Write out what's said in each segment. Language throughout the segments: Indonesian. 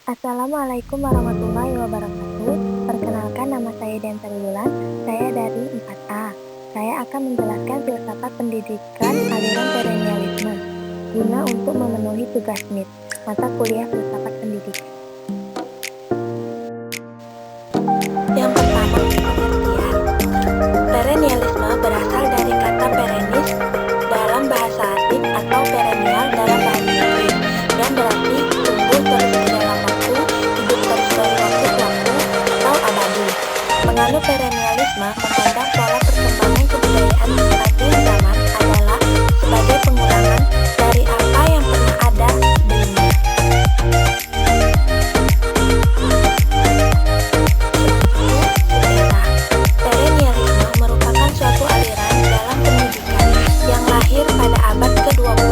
Assalamualaikum warahmatullahi wabarakatuh. Perkenalkan, nama saya Dian Wulan. Saya dari 4A. Saya akan menjelaskan filsafat pendidikan aliran perennialisme guna untuk memenuhi tugas MIT, mata kuliah filsafat pendidikan. Yang pertama, pengertian. Perennialisme berasal dari kata perennis dalam bahasa asing atau perennial dalam bahasa Inggris, yang berarti tumbuh terus di dalam waktu, hidup terus dari waktu ke waktu, atau abadi. Penganut perennialisme memandang pola perkembangan kebudayaan sepanjang zaman adalah sebagai pengulangan dari apa yang pernah ada sebelumnya. Sejarah. Perennialisme merupakan suatu aliran dalam pendidikan yang lahir pada abad ke-20.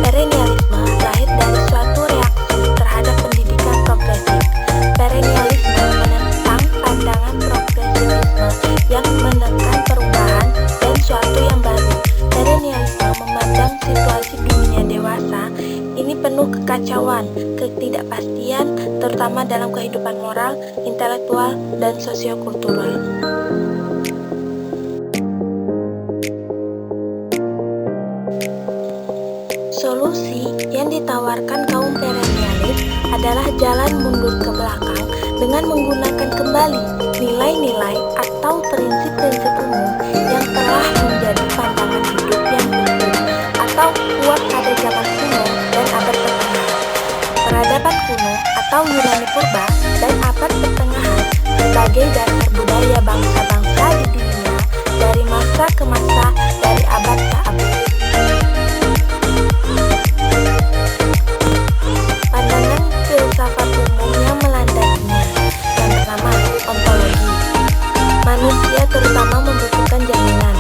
Perennialisme lahir dari suatu reaksi terhadap pendidikan progresif. Perennialisme menentang pandangan progresivisme yang menekan perubahan dan suatu yang baru. Perennialisme memandang situasi dunia dewasa ini penuh kekacauan, ketidakpastian, terutama dalam kehidupan moral, intelektual, dan sosiokultural. Solusi yang ditawarkan kaum perennialis adalah jalan mundur ke belakang dengan menggunakan kembali nilai-nilai atau prinsip-prinsip umum yang telah menjadi pandangan hidup yang utuh atau kuat pada zaman kuno dan abad pertengahan. Peradaban kuno atau Yunani purba dan abad pertengahan sebagai dasar budaya bangsa-bangsa di dunia dari masa ke masa, dari abad ke abad. Pandangan filsafat umum yang melandasinya. Yang pertama, ontologi. Manusia terutama membutuhkan jaminan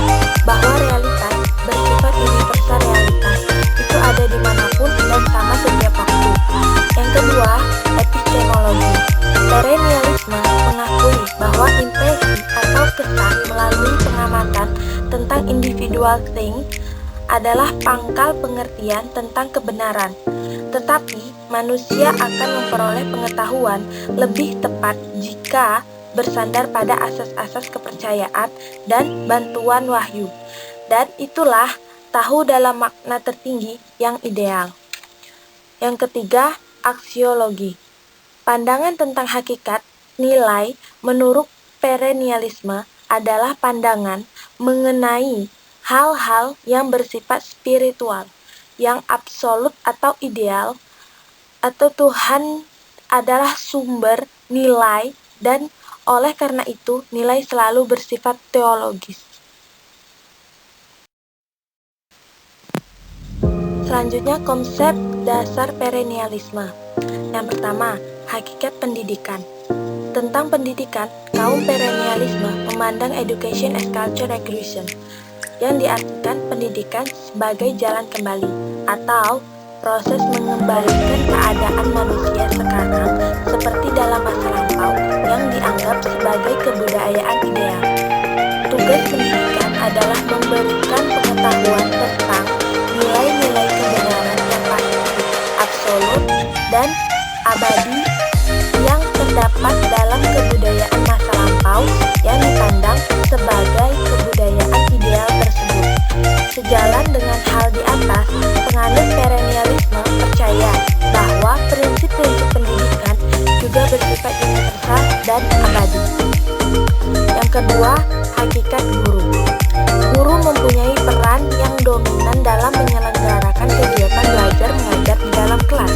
bahwa realitas bersifat universal realitas itu ada dimanapun dan sama setiap waktu. Yang kedua, epistemologi. Perennialisme mengakui bahwa impresi atau kesan melalui pengamatan tentang individual thing adalah pangkal pengertian tentang kebenaran. Tetapi manusia akan memperoleh pengetahuan lebih tepat jika bersandar pada asas-asas kepercayaan dan bantuan wahyu. Dan itulah tahu dalam makna tertinggi yang ideal. Yang ketiga, aksiologi. Pandangan tentang hakikat, nilai, menurut perennialisme adalah pandangan mengenai hal-hal yang bersifat spiritual, yang absolut atau ideal, atau Tuhan adalah sumber nilai, dan oleh karena itu nilai selalu bersifat teologis. Selanjutnya, konsep dasar perennialisme. Yang pertama, hakikat pendidikan. Tentang pendidikan, kaum perennialisme memandang education as culture regression, yang diartikan pendidikan sebagai jalan kembali atau proses mengembalikan keadaan manusia sekarang seperti dalam masa lampau yang dianggap sebagai kebudayaan ideal. Tugas pendidikan adalah memberikan pengetahuan tentang nilai-nilai kebenaran yang pasti, absolut, dan abadi yang terdapat dalam kebudayaan masa lampau yang dipandang sebagai kebudayaan ideal tersebut. Sejalan dengan hal di atas, penganut perennialisme percaya bahwa prinsip-prinsip pendidikan juga bersifat universal dan abadi. Yang kedua, hakikat guru. Guru mempunyai peran yang dominan dalam menyelenggarakan kegiatan belajar mengajar di dalam kelas.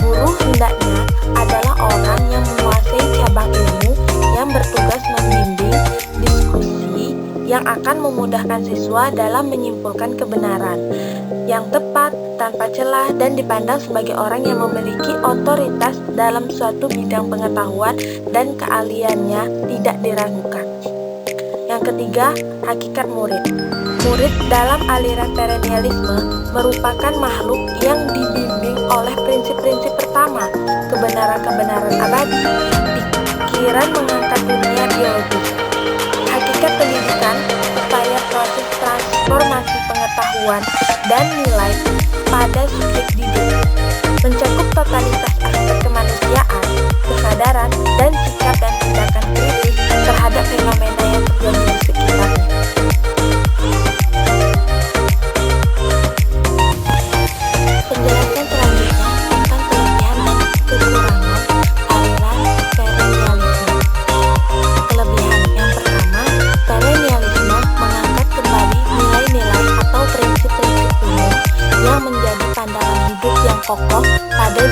Guru hendaknya adalah orang yang menguasai cabang ilmu yang bertugas membimbing diskusi yang akan memudahkan siswa dalam menyimpulkan kebenaran yang tepat, tanpa celah, dan dipandang sebagai orang yang memiliki otoritas dalam suatu bidang pengetahuan dan keahliannya tidak diragukan. Yang ketiga, hakikat murid. Murid dalam aliran perennialisme merupakan makhluk yang dibimbing oleh prinsip-prinsip pertama, kebenaran-kebenaran abadi, pikiran mengangkat dunia biologis. Hakikat pendidikan, upaya proses transformasi pengetahuan dan nilai pada subjek didik, mencakup totalitas aspek kemanusiaan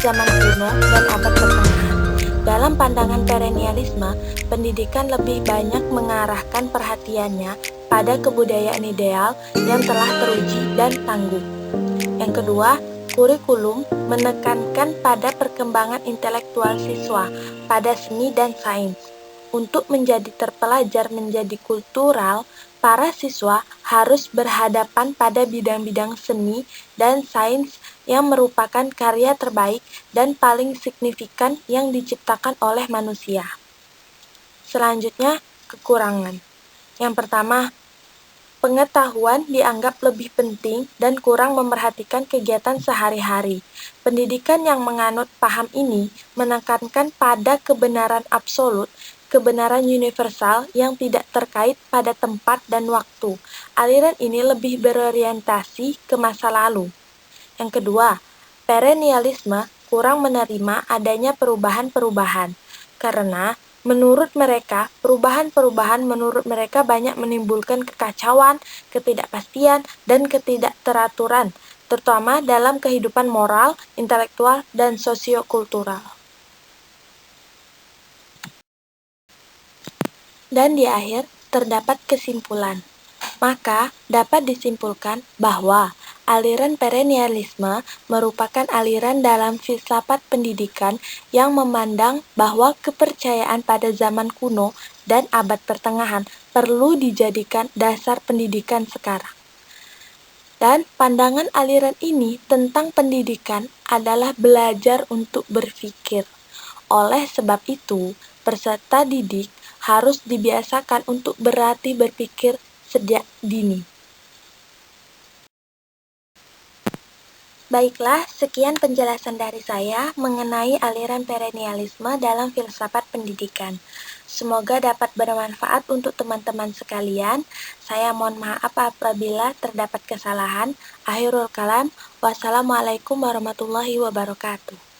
zaman kuno dan abad pertengahan. Dalam pandangan perennialisme, pendidikan lebih banyak mengarahkan perhatiannya pada kebudayaan ideal yang telah teruji dan tangguh. Yang kedua, kurikulum menekankan pada perkembangan intelektual siswa pada seni dan sains. Untuk menjadi terpelajar menjadi kultural, para siswa harus berhadapan pada bidang-bidang seni dan sains yang merupakan karya terbaik dan paling signifikan yang diciptakan oleh manusia. Selanjutnya, kekurangan. Yang pertama, pengetahuan dianggap lebih penting dan kurang memerhatikan kegiatan sehari-hari. Pendidikan yang menganut paham ini menekankan pada kebenaran absolut, kebenaran universal yang tidak terkait pada tempat dan waktu. Aliran ini lebih berorientasi ke masa lalu. Yang kedua, perennialisme kurang menerima adanya perubahan-perubahan, karena menurut mereka, perubahan-perubahan menurut mereka banyak menimbulkan kekacauan, ketidakpastian, dan ketidakteraturan, terutama dalam kehidupan moral, intelektual, dan sosiokultural. Dan di akhir, terdapat kesimpulan. Maka, dapat disimpulkan bahwa aliran perennialisme merupakan aliran dalam filsafat pendidikan yang memandang bahwa kepercayaan pada zaman kuno dan abad pertengahan perlu dijadikan dasar pendidikan sekarang. Dan pandangan aliran ini tentang pendidikan adalah belajar untuk berpikir. Oleh sebab itu, peserta didik harus dibiasakan untuk berlatih berpikir sejak dini. Baiklah, sekian penjelasan dari saya mengenai aliran perennialisme dalam filsafat pendidikan. Semoga dapat bermanfaat untuk teman-teman sekalian. Saya mohon maaf apabila terdapat kesalahan. Akhirul kalam, wassalamualaikum warahmatullahi wabarakatuh.